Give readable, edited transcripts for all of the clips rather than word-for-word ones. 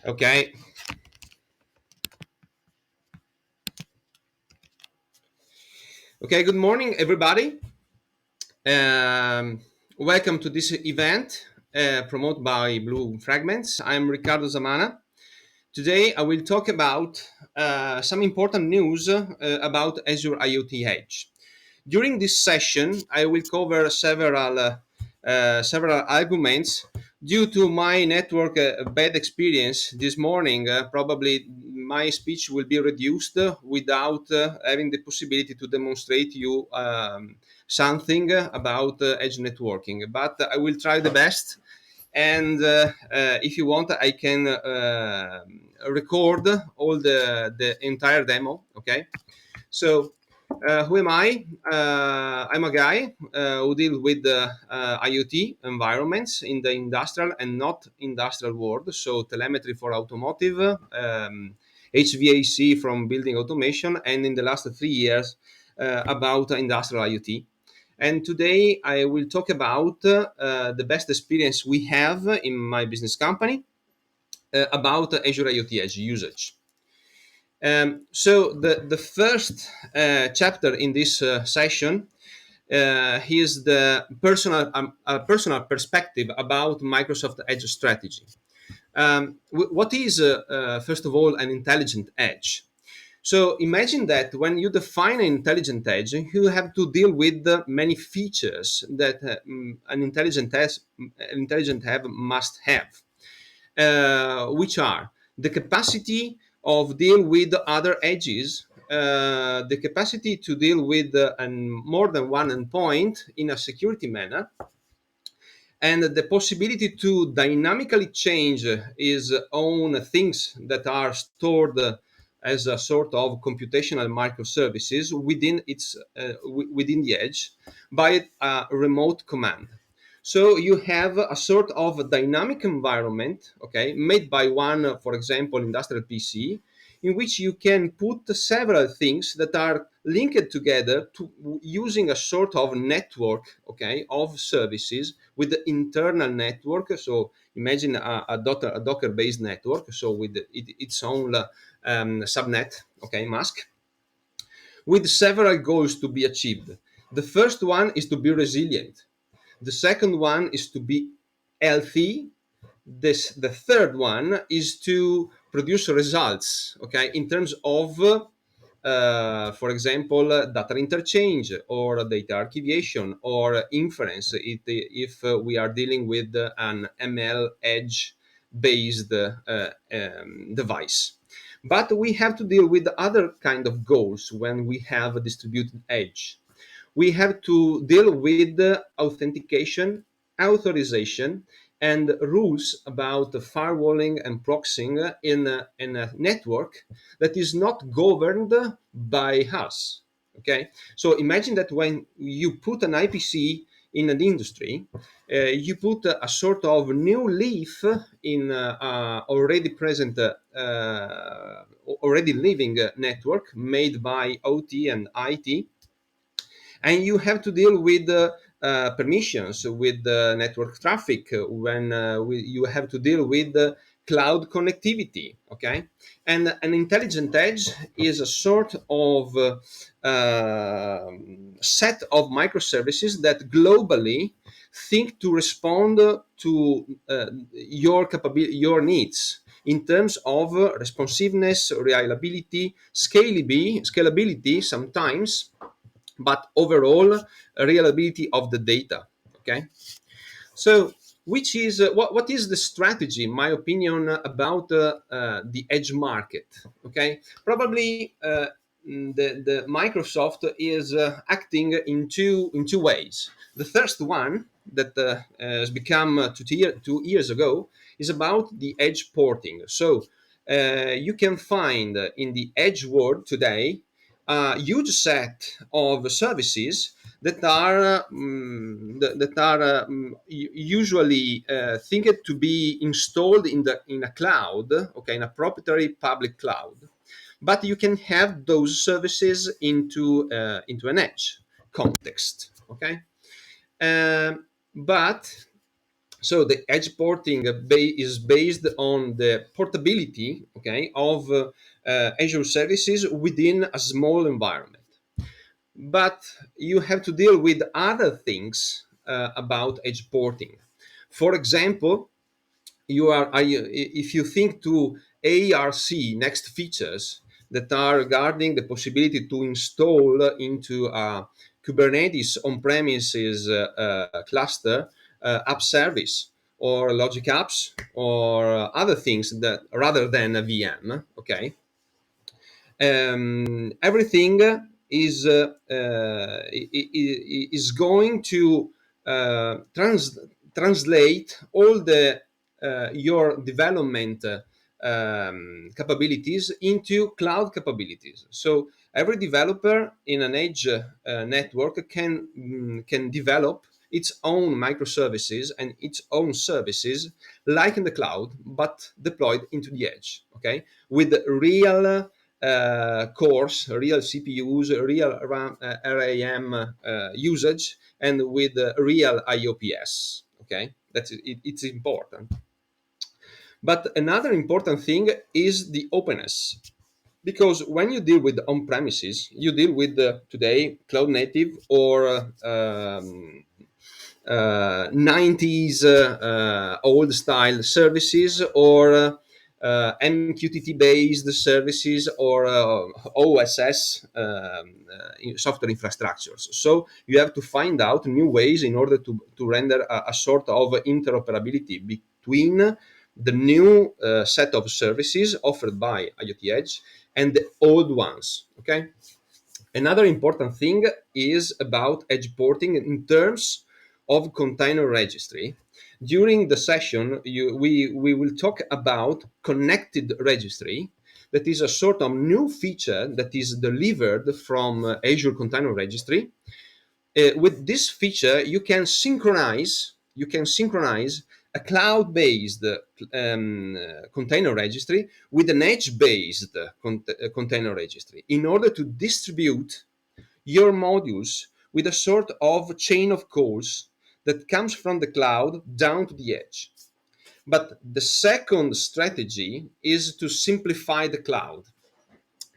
Okay. Okay. Good morning, everybody. Um, Welcome to this event promoted by Blue Fragments. I'm Riccardo Zamana. Today, I will talk about some important news about Azure IoT Edge. During this session, I will cover several arguments. Due to my network bad experience this morning, probably my speech will be reduced without having the possibility to demonstrate you something about edge networking. But I will try the best. And if you want, I can record all the entire demo. Okay. So, who am I? I'm a guy who deals with IoT environments in the industrial and not industrial world. So, telemetry for automotive, HVAC from building automation, and in the last 3 years about industrial IoT. And today I will talk about the best experience we have in my business company about Azure IoT Edge usage. So the first chapter in this session is the personal perspective about Microsoft Edge strategy. What is first of all an intelligent edge? So imagine that when you define an intelligent edge, you have to deal with many features that an intelligent edge must have, which are the capacity of deal with other edges, the capacity to deal with more than one endpoint in a security manner, and the possibility to dynamically change his own things that are stored as a sort of computational microservices within the edge by a remote command. So you have a sort of dynamic environment, okay, made by one, for example, industrial PC, in which you can put several things that are linked together to using a sort of network, okay, of services with the internal network. So imagine a Docker-based network, so with its own subnet, okay, mask, with several goals to be achieved. The first one is to be resilient. The second one is to be healthy. The third one is to produce results, okay, in terms of for example, data interchange or data archivation or inference if we are dealing with an ML edge based device. But we have to deal with other kind of goals when we have a distributed edge. We have to deal with authentication, authorization, and rules about firewalling and proxying in a network that is not governed by us. Okay, so imagine that when you put an IPC in an industry, you put a sort of new leaf in already present, already living network made by OT and IT, and you have to deal with permissions, with network traffic, when you have to deal with cloud connectivity. Okay, and an intelligent edge is a sort of set of microservices that globally think to respond to your needs in terms of responsiveness, reliability, scalability sometimes, but overall reliability of the data. Okay, so which is what is the strategy, in my opinion, about the edge market? Okay, probably the Microsoft is acting in two ways. The first one that has become 2 years ago is about the edge porting. So you can find in the edge world today a huge set of services that are usually think to be installed in a cloud, okay, in a proprietary public cloud. But you can have those services into an edge context, okay. But So the edge porting is based on the portability, okay, of Azure services within a small environment. But you have to deal with other things about edge porting. For example, if you think to ARC next features that are regarding the possibility to install into a Kubernetes on-premises cluster app service or logic apps or other things that rather than a VM, okay, everything is going to translate all the your development capabilities into cloud capabilities. So every developer in an edge network can develop its own microservices and its own services like in the cloud, but deployed into the edge, okay, with real cores, real CPUs, real RAM usage, and with real IOPS. Okay, it's important. But another important thing is the openness, because when you deal with on-premises, you deal with today cloud native or 90s old style services or MQTT based services or OSS software infrastructures. So you have to find out new ways in order to render a sort of interoperability between the new set of services offered by IoT Edge and the old ones. Okay. Another important thing is about edge porting in terms of container registry. During the session, we will talk about connected registry. That is a sort of new feature that is delivered from Azure Container Registry. With this feature, you can synchronize a cloud-based container registry with an edge-based container registry in order to distribute your modules with a sort of chain of calls that comes from the cloud down to the edge. But the second strategy is to simplify the cloud,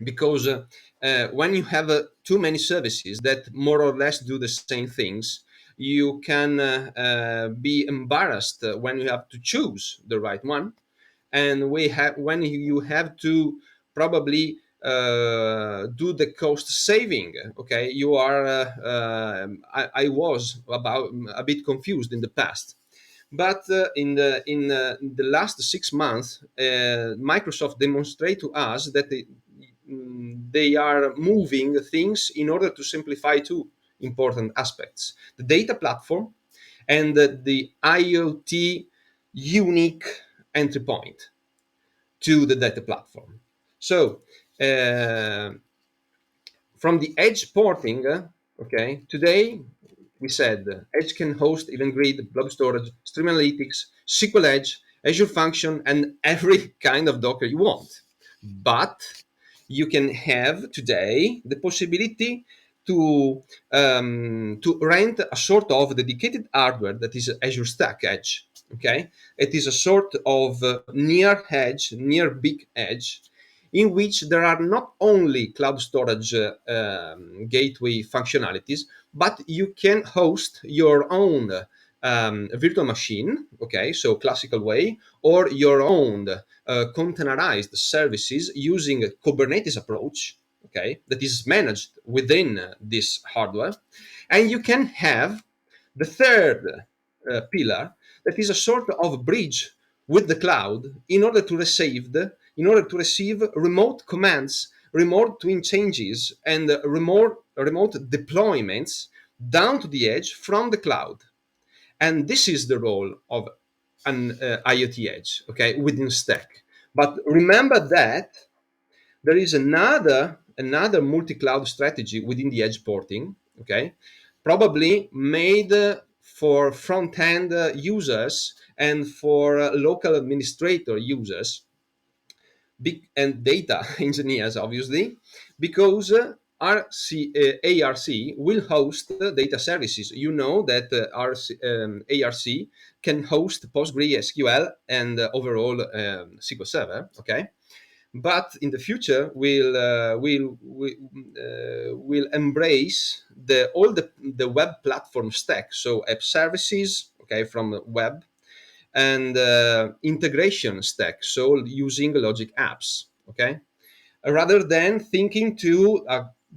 because when you have too many services that more or less do the same things, you can be embarrassed when you have to choose the right one, and when you have to probably do the cost saving. Okay, you are I was about a bit confused in the past, but in the last 6 months, Microsoft demonstrate to us that they are moving things in order to simplify two important aspects: the data platform and the IoT unique entry point to the data platform. So uh, from the edge porting, okay, today we said Edge can host Event Grid, blob storage, Stream Analytics, SQL Edge, Azure Function, and every kind of Docker you want. But you can have today the possibility to rent a sort of dedicated hardware that is Azure Stack Edge. Okay, it is a sort of near edge, near big edge, in which there are not only cloud storage gateway functionalities, but you can host your own virtual machine, okay, so classical way, or your own containerized services using a Kubernetes approach, okay, that is managed within this hardware. And you can have the third pillar, that is a sort of bridge with the cloud in order to receive remote commands, remote twin changes, and remote deployments down to the edge from the cloud. And this is the role of an IoT edge, okay, within Stack. But remember that there is another multi-cloud strategy within the edge porting, okay, probably made for front-end users and for local administrator users, big and data engineers, obviously, because ARC will host data services. You know that ARC can host PostgreSQL and overall SQL Server. Okay, but in the future will embrace the web platform stack. So app services, okay, from web, and integration stack. So using logic apps. Okay, rather than thinking to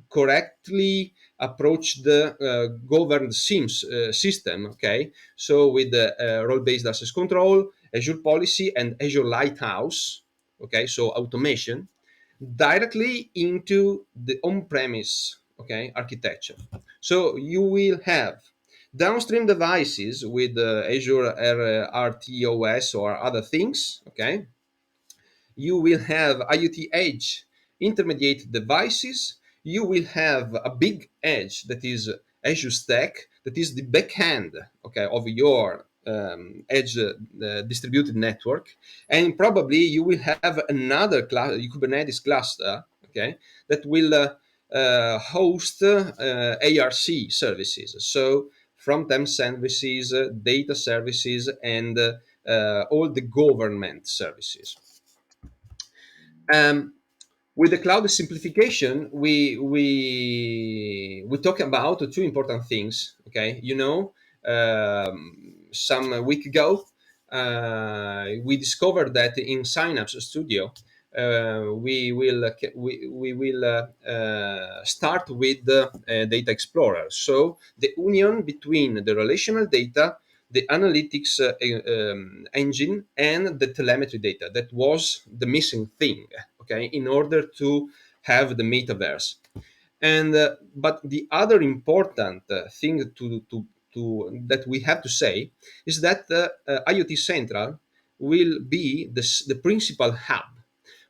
correctly approach the governed SIMS system. Okay, so with the role-based access control, Azure Policy, and Azure Lighthouse. Okay, so automation directly into the on-premise, okay, architecture. So you will have downstream devices with Azure RTOS or other things. Okay, you will have IoT Edge intermediate devices. You will have a big edge that is Azure Stack, that is the backend, okay, of your edge distributed network, and probably you will have another Kubernetes cluster, okay, that will host ARC services. So front-end services, data services, and all the government services. Um, with the cloud simplification, we talk about two important things. Okay, some week ago, we discovered that in Synapse Studio, we will start with the Data Explorer. So the union between the relational data, the analytics engine, and the telemetry data, that was the missing thing, okay, in order to have the metaverse. And but the other important thing to that we have to say is that IoT Central will be the principal hub,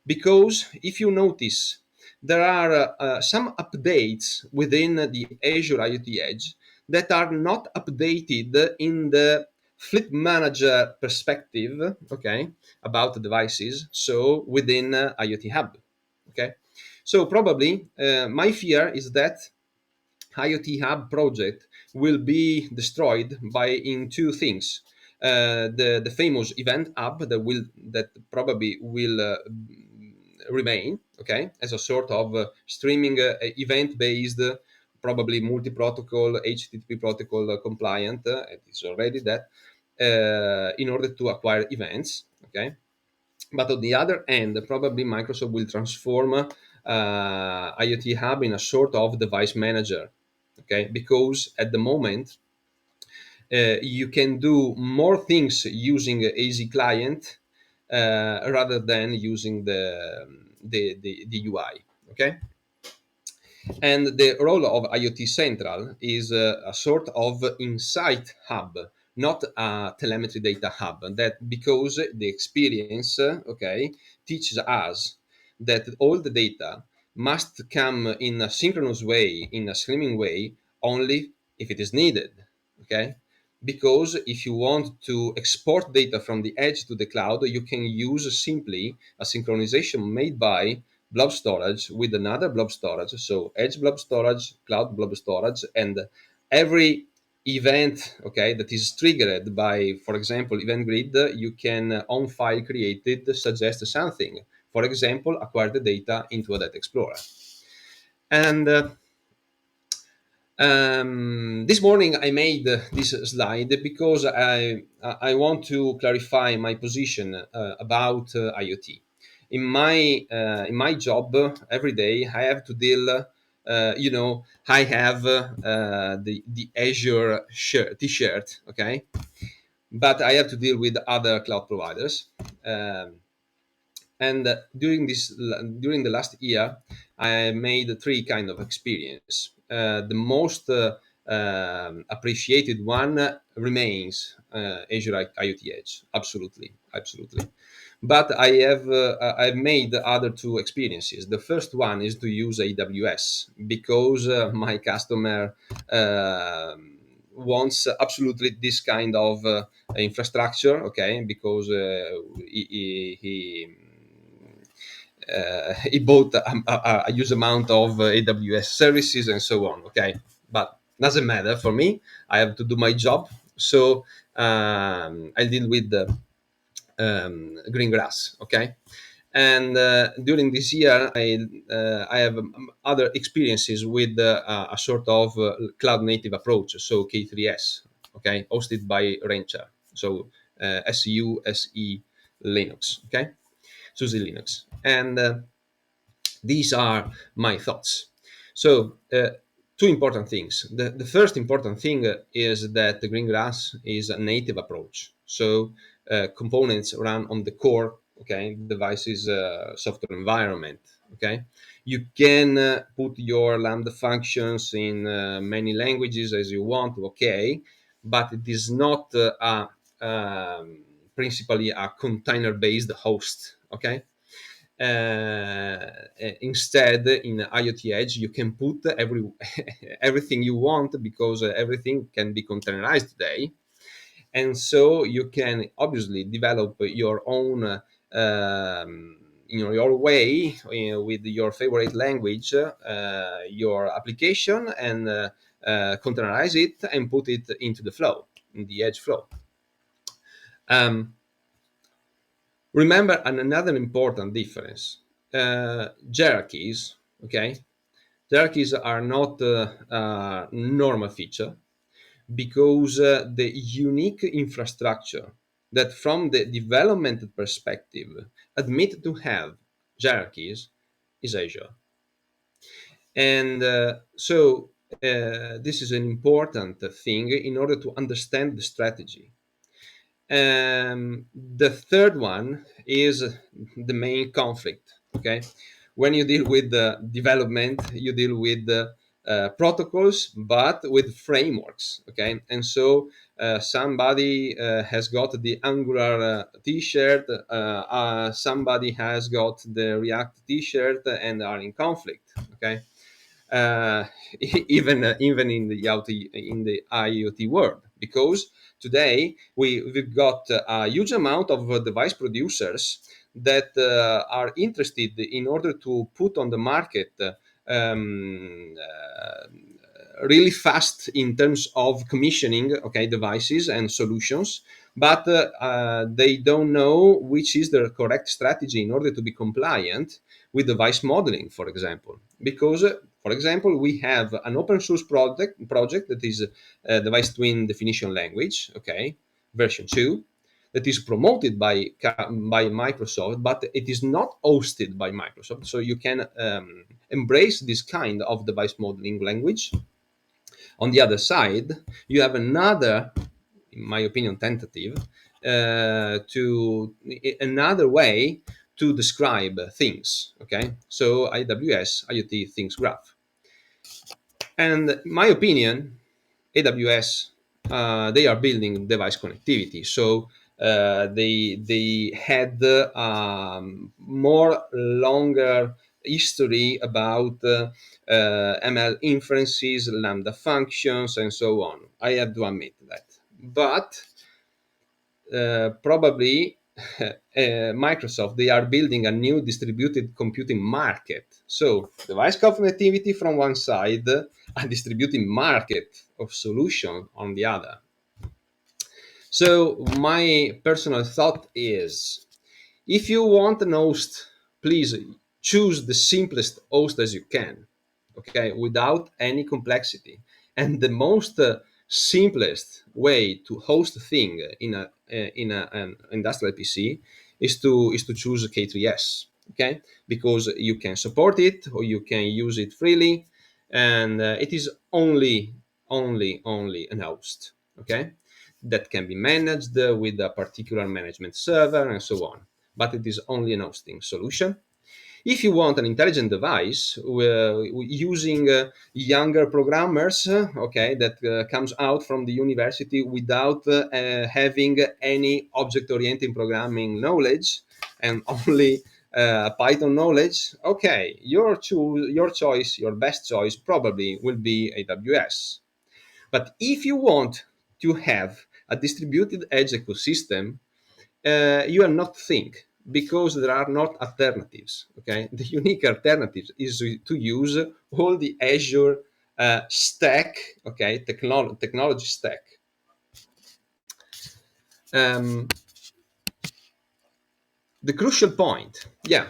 because if you notice, there are some updates within the Azure IoT Edge that are not updated in the fleet manager perspective, okay, about the devices, so within IoT Hub. Okay, so probably my fear is that IoT Hub project will be destroyed by in two things. The famous event hub that probably will remain, okay, as a sort of streaming event based, probably multi-protocol HTTP protocol compliant. It is already that, in order to acquire events, okay. But on the other end, probably Microsoft will transform IoT Hub in a sort of device manager, okay? Because at the moment, you can do more things using AZ client rather than using the UI, okay? And the role of IoT Central is a sort of insight hub, not a telemetry data hub. That because the experience, okay, teaches us that all the data must come in a synchronous way, in a streaming way, only if it is needed. Okay, because if you want to export data from the edge to the cloud, you can use simply a synchronization made by blob storage with another blob storage. So edge blob storage, cloud blob storage, and every event, okay, that is triggered by, for example, event grid, you can on file created suggest something. For example, acquire the data into a data explorer. And this morning I made this slide because I want to clarify my position about IoT. In my job every day, I have to deal. I have the Azure T-shirt, okay, but I have to deal with other cloud providers. And during the last year, I made three kind of experience. The most appreciated one remains Azure IoT Edge. Absolutely, absolutely. But I've made other two experiences. The first one is to use AWS because my customer wants absolutely this kind of infrastructure. Okay, because he bought a huge amount of AWS services and so on. Okay, but doesn't matter for me. I have to do my job, so I deal with the green grass. Okay, and during this year, I have other experiences with a sort of cloud native approach, so K3S. Okay, hosted by Rancher, so SUSE Linux. Okay, SUSE Linux, and these are my thoughts. So, two important things. The first important thing is that the Greengrass is a native approach. So, components run on the core, okay, device's software environment. Okay, you can put your Lambda functions in many languages as you want. Okay, but it is not principally a container-based host. Okay, instead, in IoT Edge, you can put everything you want, because everything can be containerized today, and so you can obviously develop your own your way, with your favorite language, your application, and containerize it and put it into the flow, in the Edge flow. Um, Remember another important difference: hierarchies. Okay, hierarchies are not a normal feature, because the unique infrastructure that, from the development perspective, admit to have hierarchies is Azure. And this is an important thing in order to understand the strategy. The third one is the main conflict. Okay, when you deal with the development, you deal with the protocols, but with frameworks. Okay, and so somebody has got the Angular T-shirt, somebody has got the React T-shirt, and are in conflict. Okay, uh, even in the IoT world, because today we've got a huge amount of device producers that are interested, in order to put on the market um, uh, really fast in terms of commissioning, okay, devices and solutions, but they don't know which is the correct strategy in order to be compliant with device modeling, for example. Because for example, we have an open source project that is device twin definition language, okay, version 2, that is promoted by Microsoft, but it is not hosted by Microsoft. So you can embrace this kind of device modeling language. On the other side, you have another, in my opinion, tentative to another way to describe things. Okay, so AWS IoT Things Graph, and in my opinion, AWS, they are building device connectivity. So they had more longer history about ML inferences, Lambda functions, and so on. I have to admit that. But probably Microsoft, they are building a new distributed computing market. So device connectivity from one side, a distributed market of solution on the other. So my personal thought is, if you want an host, please choose the simplest host as you can, okay, without any complexity. And the most simplest way to host a thing in an industrial PC is to choose K3S, okay, because you can support it or you can use it freely, and it is only an host, okay, that can be managed with a particular management server and so on. But it is only an hosting solution. If you want an intelligent device using younger programmers, okay, that comes out from the university without having any object-oriented programming knowledge and only Python knowledge, okay, your choice, your best choice probably will be AWS. But if you want to have a distributed edge ecosystem, you are not think. because there are not alternatives. Okay, the unique alternative is to use all the Azure stack. Okay, technology stack. Um, the crucial point, yeah,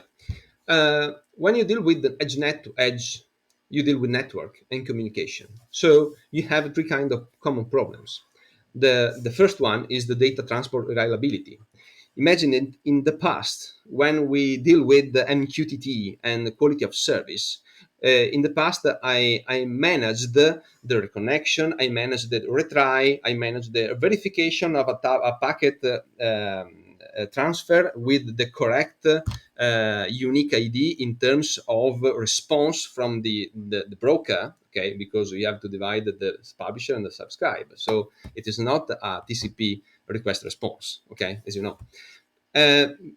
when you deal with the edge net to edge, you deal with network and communication. So you have three kind of common problems. The first one is the data transport reliability. Imagine in the past when we deal with the MQTT and the quality of service. In the past, I managed the reconnection, I managed the retry, I managed the verification of a packet transfer with the correct unique ID in terms of response from the broker, okay, because you have to divide the publisher and the subscribe. So it is not a TCP request response, okay, as you know.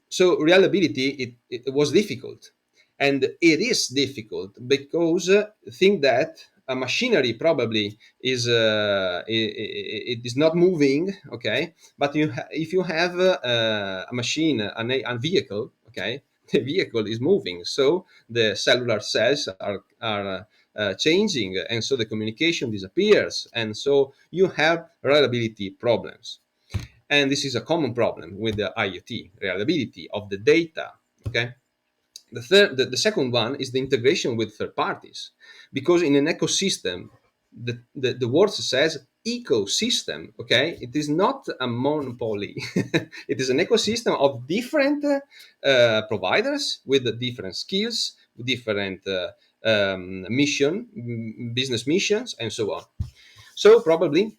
So reliability, it was difficult, and it is difficult because think that a machinery probably is it is not moving, okay, but if you have a machine, a vehicle, okay, the vehicle is moving, so the cellular cells are changing, and so the communication disappears, and so you have reliability problems. And this is a common problem with the IoT, reliability of the data. Okay. The second one is the integration with third parties, because in an ecosystem, the word says ecosystem. Okay, it is not a monopoly. It is an ecosystem of different providers with different skills, different business missions, and so on. So probably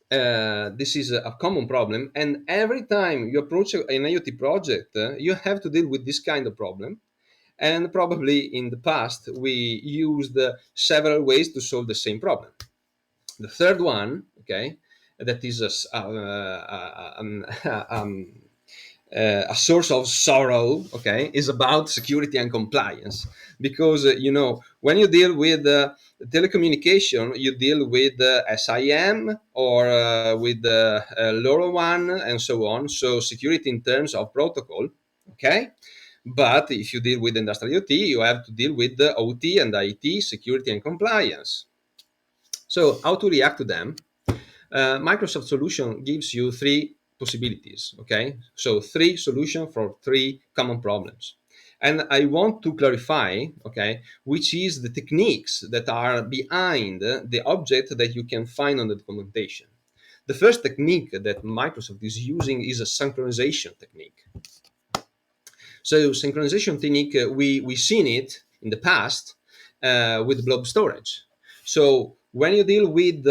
this is a common problem, and every time you approach an IoT project, you have to deal with this kind of problem. And probably in the past, we used several ways to solve the same problem. The third one, okay, that is a source of sorrow, okay, is about security and compliance, because when you deal with telecommunication, you deal with SIM or with LoRaWAN and so on. So security in terms of protocol, okay. But if you deal with industrial IoT, you have to deal with the OT and IT, security and compliance. So how to react to them? Microsoft solution gives you three possibilities. Okay, so three solutions for three common problems. And I want to clarify, okay, which is the techniques that are behind the object that you can find on the documentation. The first technique that Microsoft is using is a synchronization technique. So synchronization technique, we seen it in the past with blob storage. So when you deal with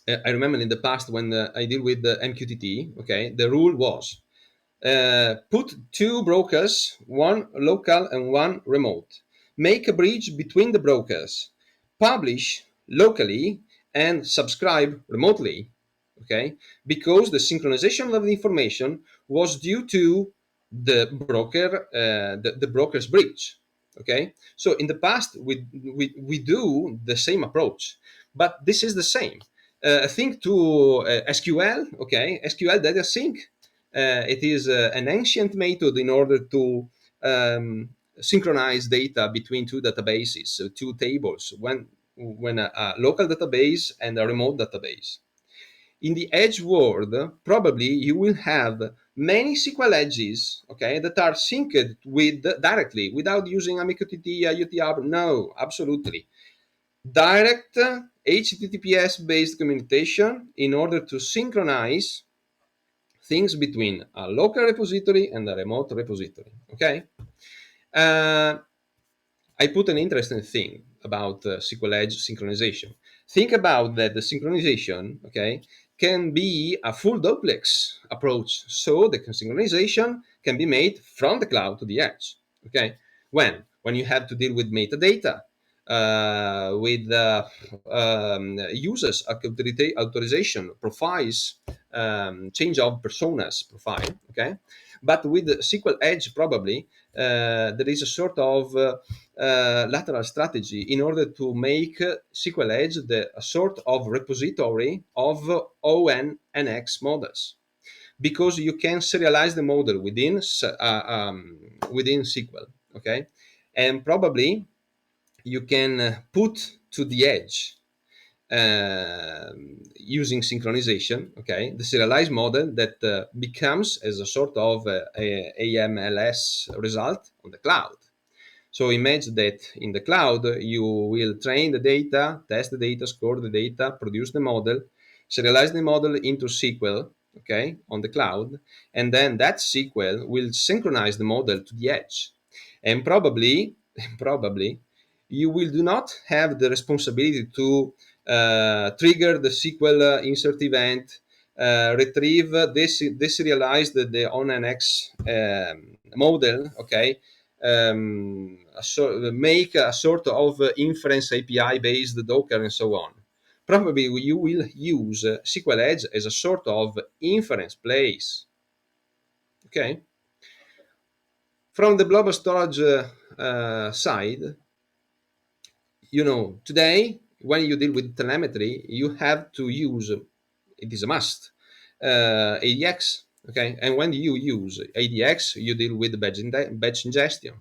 I remember in the past when I deal with the MQTT, okay, the rule was put two brokers, one local and one remote. Make a bridge between the brokers. Publish locally and subscribe remotely. Okay, because the synchronization of the information was due to the broker's bridge. Okay, so in the past we do the same approach, but this is the same. Think to SQL. Okay, SQL data sync, it is an ancient method in order to synchronize data between two databases, so two tables, when a local database and a remote database. In the edge world, probably you will have many SQL edges, okay, that are synced with directly without using a MQTT, IoT app. No, absolutely. Direct HTTPS based communication in order to synchronize things between a local repository and a remote repository. Okay. I put an interesting thing about SQL Edge synchronization. Think about that the synchronization, okay, can be a full duplex approach. So the synchronization can be made from the cloud to the edge. Okay. When you have to deal with metadata, with users authorization profiles, change of personas profile. Okay, but with SQL Edge probably there is a sort of lateral strategy in order to make SQL Edge a sort of repository of ONNX models, because you can serialize the model within SQL, okay, and probably you can put to the edge using synchronization, okay, the serialized model that becomes as a sort of AMLS result on the cloud. So imagine that in the cloud, you will train the data, test the data, score the data, produce the model, serialize the model into SQL, okay, on the cloud, and then that SQL will synchronize the model to the edge. And probably, you will do not have the responsibility to trigger the SQL insert event, retrieve, deserialize the on an X model, okay, make a sort of inference API based Docker and so on. Probably you will use SQL Edge as a sort of inference place. Okay. From the global storage side, today when you deal with telemetry, you have to use, it is a must, ADX. Okay, and when you use ADX, you deal with batch ingestion,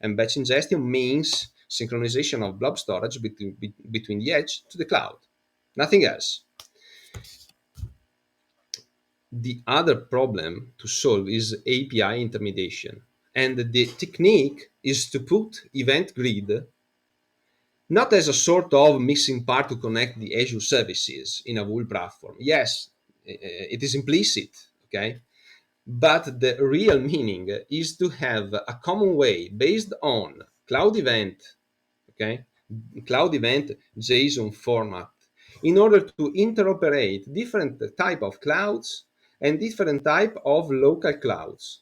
and batch ingestion means synchronization of blob storage between the edge to the cloud, nothing else. The other problem to solve is API intermediation, and the technique is to put event grid not as a sort of missing part to connect the Azure services in a whole platform. Yes, it is implicit, okay? But the real meaning is to have a common way based on cloud event, okay? Cloud event JSON format in order to interoperate different type of clouds and different type of local clouds,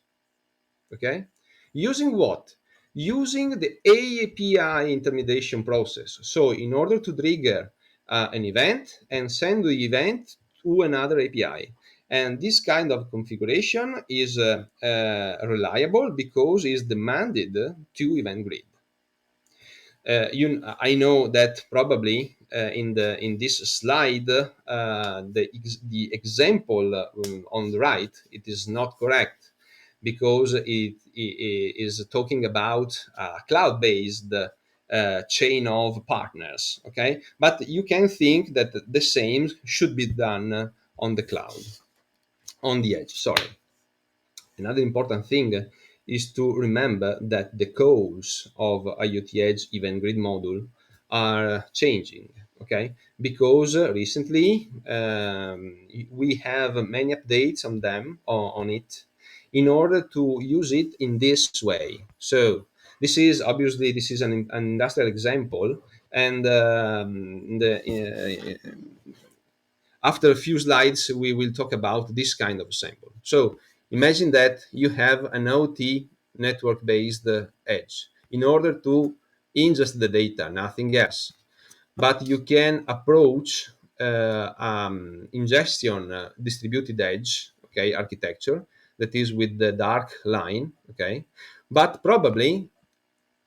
okay? Using what? Using the API intermediation process. So in order to trigger an event and send the event to another API. And this kind of configuration is reliable because it's demanded to event grid. I know that probably in this slide the example on the right, it is not correct because it is talking about a cloud-based chain of partners. Okay, but you can think that the same should be done on the cloud, on the edge. Sorry. Another important thing is to remember that the calls of IoT Edge Event Grid module are changing, okay? Because recently we have many updates on them, on it, in order to use it in this way. So this is obviously an industrial example, and after a few slides, we will talk about this kind of sample. So imagine that you have an OT network-based edge in order to ingest the data, nothing else. But you can approach ingestion distributed edge, okay, architecture that is with the dark line, okay. But probably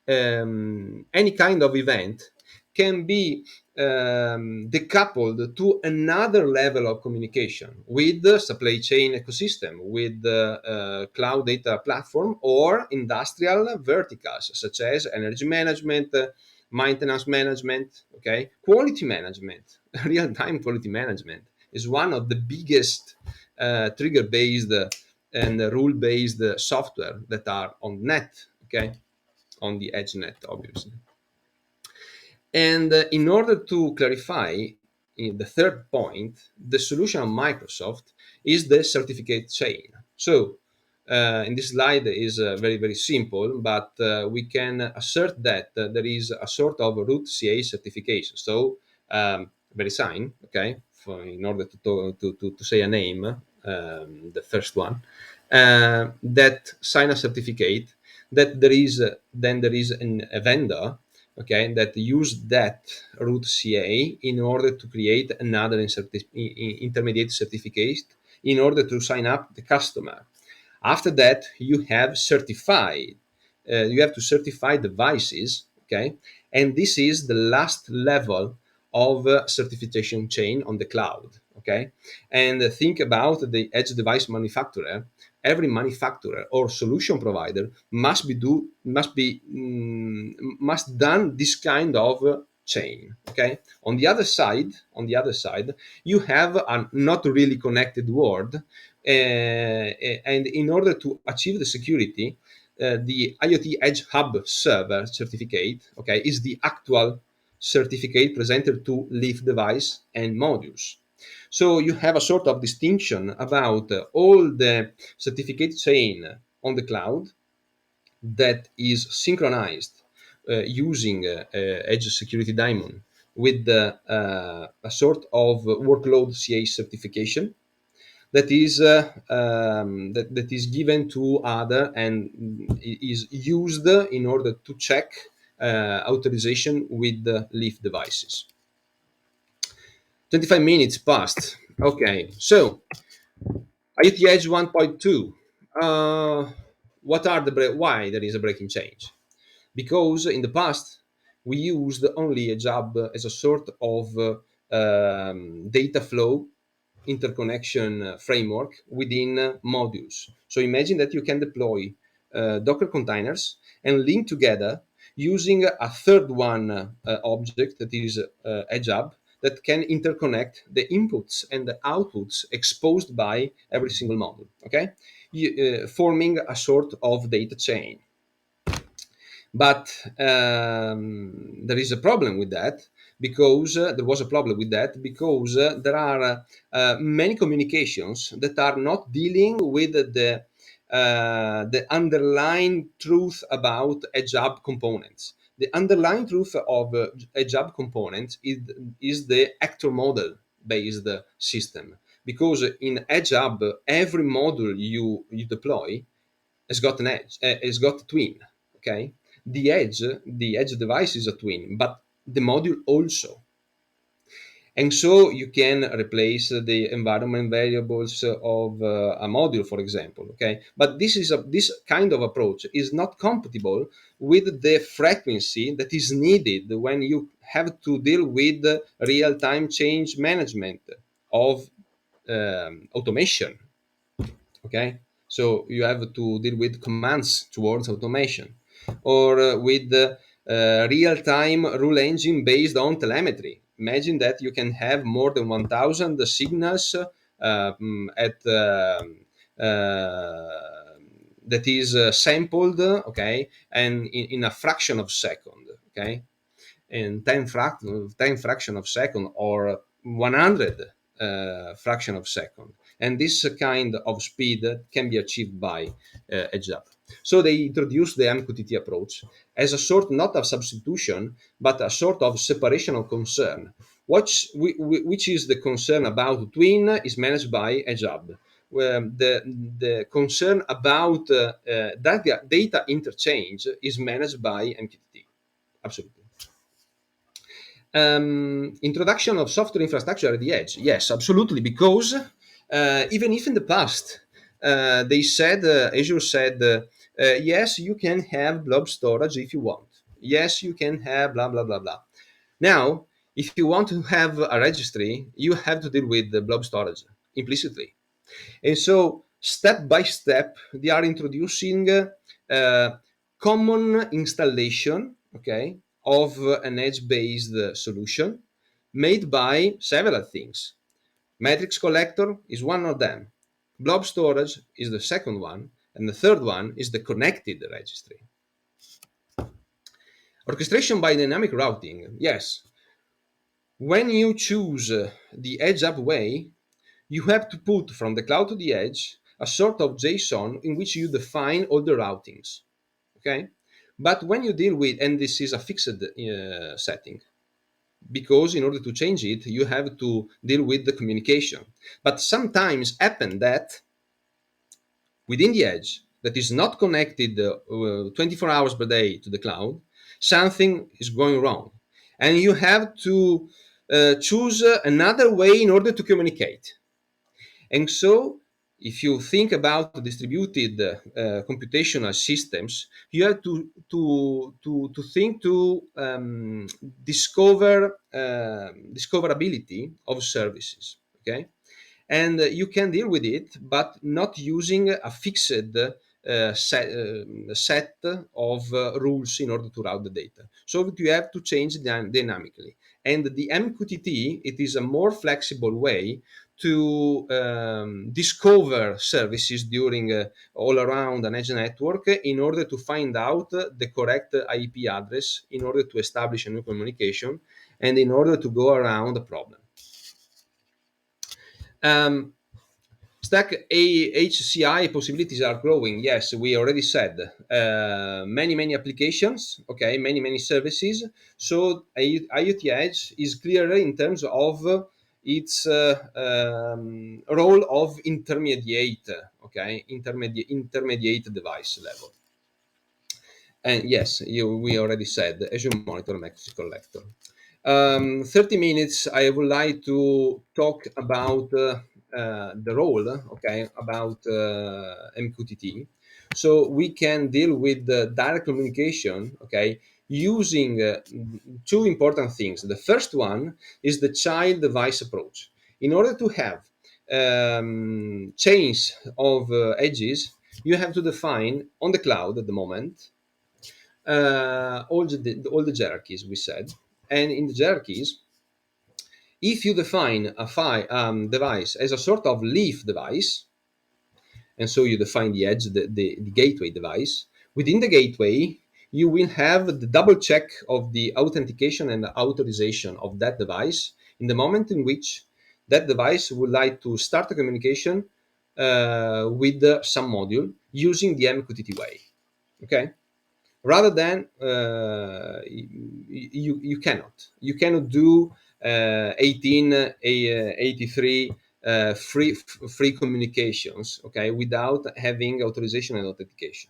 any kind of event can be decoupled to another level of communication with the supply chain ecosystem, with the cloud data platform or industrial verticals such as energy management, maintenance management, okay, quality management. Real-time quality management is one of the biggest trigger-based and rule-based software that are on net, okay, on the edge net, obviously. And in order to clarify in the third point, the solution of Microsoft is the certificate chain. So in this slide is very, very simple, but we can assert that there is a sort of root CA certification. So very sign, okay, in order to say a name, the first one, that sign a certificate that there is a vendor, okay, that use that root CA in order to create another intermediate certificate in order to sign up the customer. After that, you have certified. You have to certify devices, okay, and this is the last level of certification chain on the cloud. okay? And think about the edge device manufacturer. Every manufacturer or solution provider must done this kind of chain, okay? On the other side, you have a not really connected world, and in order to achieve the security, the IoT Edge Hub server certificate, okay, is the actual certificate presented to leaf device and modules. So you have a sort of distinction about all the certificate chain on the cloud that is synchronized using Edge Security Daemon with a sort of workload CA certification that is given to other and is used in order to check authorization with the leaf devices. 25 minutes passed. Okay, so IoT Edge 1.2. What are why there is a breaking change? Because in the past we used only a job as a sort of data flow interconnection framework within modules. So imagine that you can deploy Docker containers and link together using a third one object that is Edge Hub that can interconnect the inputs and the outputs exposed by every single module, okay? Forming a sort of data chain. But there is a problem with that because there was a problem with that because there are many communications that are not dealing with the underlying truth about Edge Hub components. The underlying truth of Edge Hub components is the actor model based system, because in Edge Hub every module you deploy has got an edge, has got a twin, okay? The edge device is a twin, but the module also. And so you can replace the environment variables of a module, for example, okay? But this kind of approach is not compatible with the frequency that is needed when you have to deal with real-time change management of automation, okay? So you have to deal with commands towards automation, or with real-time rule engine based on telemetry. Imagine that you can have more than 1000 signals at that is sampled, okay, and in a fraction of second, okay, in 10 fraction of second, or 100 fraction of second. And this kind of speed can be achieved by Edge Hub. So they introduced the MQTT approach as a sort, not of substitution, but a sort of separation of concern. Which is the concern about twin is managed by Edge Hub. The concern about data interchange is managed by MQTT. Absolutely. Introduction of software infrastructure at the edge. Yes, absolutely, because even if in the past they said, Azure said, yes, you can have blob storage if you want. Yes, you can have blah, blah, blah, blah. Now, if you want to have a registry, you have to deal with the blob storage implicitly. And so, step by step, they are introducing common installation, okay, of an edge-based solution made by several things. Matrix collector is one of them. Blob storage is the second one, and the third one is the connected registry. Orchestration by dynamic routing. Yes. When you choose the edge up way, you have to put from the cloud to the edge a sort of JSON in which you define all the routings. Okay? But when you deal with, and this is a fixed setting, because in order to change it, you have to deal with the communication. But sometimes happen that within the edge that is not connected 24 hours per day to the cloud, something is going wrong. And you have to choose another way in order to communicate. And so, if you think about distributed computational systems, you have to think to discoverability of services. Okay, and you can deal with it, but not using a fixed set of rules in order to route the data. So you have to change dynamically. And the MQTT, it is a more flexible way to discover services during all around an edge network in order to find out the correct IP address in order to establish a new communication and in order to go around the problem. Um, Stack HCI possibilities are growing. Yes, we already said many applications. Okay, many services. So IoT Edge is clearer in terms of its role of intermediate. Okay, intermediate device level. And yes, we already said Azure Monitor Message Collector. 30 minutes, I would like to talk about the role, okay, about MQTT. So we can deal with the direct communication, okay, using two important things. The first one is the child device approach. In order to have chains of edges, you have to define on the cloud at the moment all the hierarchies we said, and in the hierarchies, if you define a device as a sort of leaf device, and so you define the edge, the gateway device, within the gateway, you will have the double check of the authentication and the authorization of that device in the moment in which that device would like to start a communication with some module using the MQTT way. Okay, rather than you cannot do 1883 free communications, okay, without having authorization and authentication.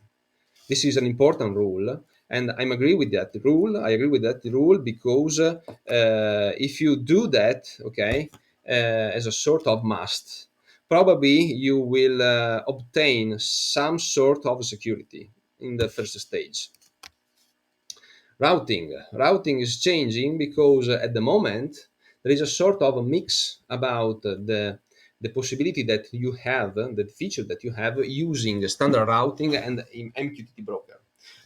This is an important rule, and I agree with that rule because if you do that, okay, as a sort of must, probably you will obtain some sort of security in the first stage. Routing is changing because at the moment there is a sort of a mix about the possibility that you have, the feature that you have using standard routing and MQTT broker.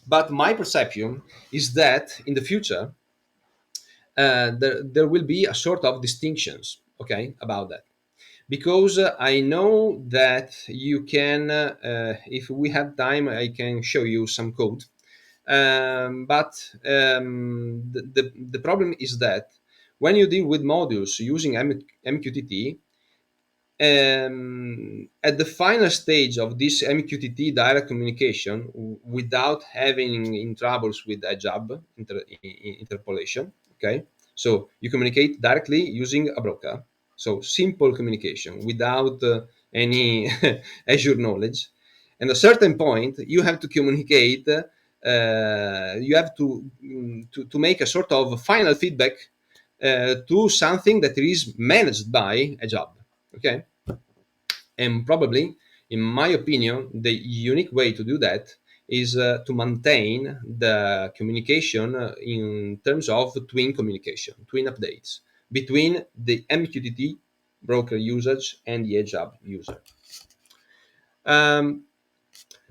But my perception is that in the future there will be a sort of distinctions, okay, about that, because I know that you can, if we have time, I can show you some code. But the problem is that when you deal with modules using MQTT, at the final stage of this MQTT direct communication, without having in troubles with a job interpolation, okay? So you communicate directly using a broker. So simple communication without any Azure knowledge. And at a certain point, you have to communicate. You have to make a sort of final feedback to something that is managed by a job. Okay, and probably, in my opinion, the unique way to do that is to maintain the communication in terms of twin communication, twin updates between the MQTT broker usage and the Edge Hub user. Um,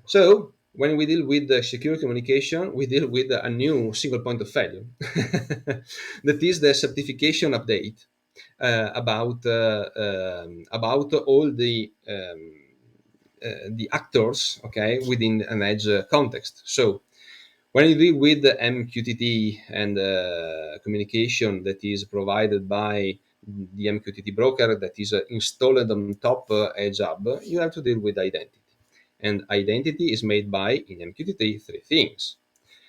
so when we deal with the secure communication, we deal with a new single point of failure. That is the certification update about all the actors, okay, within an edge context. So when you deal with the MQTT and communication that is provided by the MQTT broker that is installed on top Edge Hub, you have to deal with identity. And identity is made by, in MQTT, three things.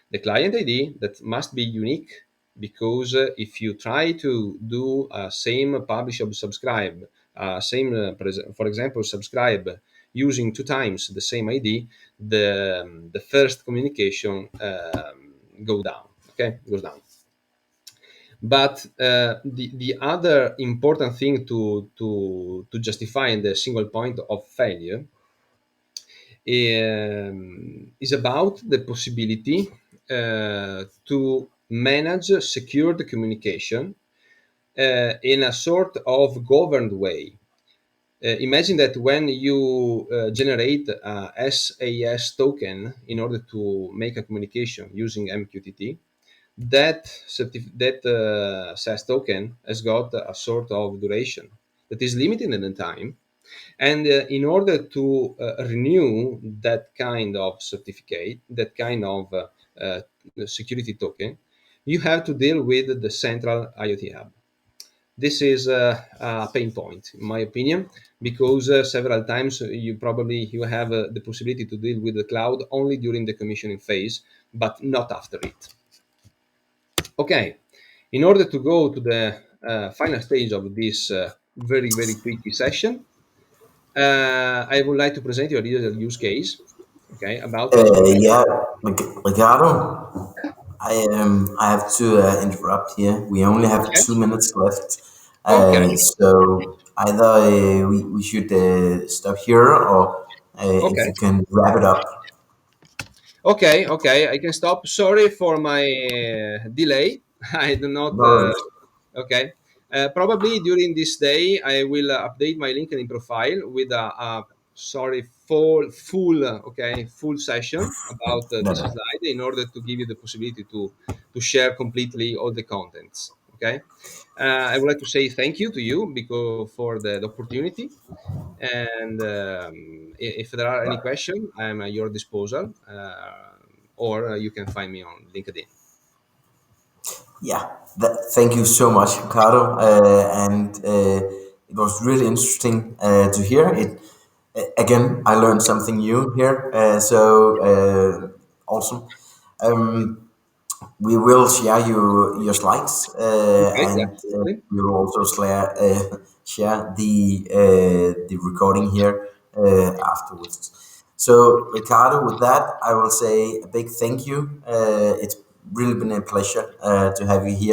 The client ID that must be unique, because if you try to do same publish or subscribe, for example, subscribe using 2 times the same ID, the first communication goes down. But the other important thing to justify the single point of failure is about the possibility to manage secured communication in a sort of governed way. Imagine that when you generate a SAS token in order to make a communication using MQTT, that SAS token has got a sort of duration that is limited in the time, and in order to renew that kind of certificate, that kind of security token, you have to deal with the central IoT hub. This is a pain point, in my opinion, because several times you have the possibility to deal with the cloud only during the commissioning phase, but not after it. Okay, in order to go to the final stage of this very quick session, I would like to present you a little use case, okay, about edge computing. Yeah, Ricardo, I have to interrupt here. We only have Okay, 2 minutes left, okay, so either we should stop here, or if okay, you can wrap it up. okay. I can stop. Sorry for my delay. I do not. No worries. Okay. Probably during this day, I will update my LinkedIn profile with a sorry full session about No, this no. slide in order to give you the possibility to share completely all the contents. Okay. I would like to say thank you to you because for the opportunity. And if there are any questions, I'm at your disposal, or you can find me on LinkedIn. Yeah, thank you so much, Ricardo. And it was really interesting to hear it. Again, I learned something new here. Awesome. Um, we will share your slides, Okay, yeah, and absolutely. we will also share the recording here afterwards. So, Ricardo, with that, I will say a big thank you. It's really been a pleasure to have you here.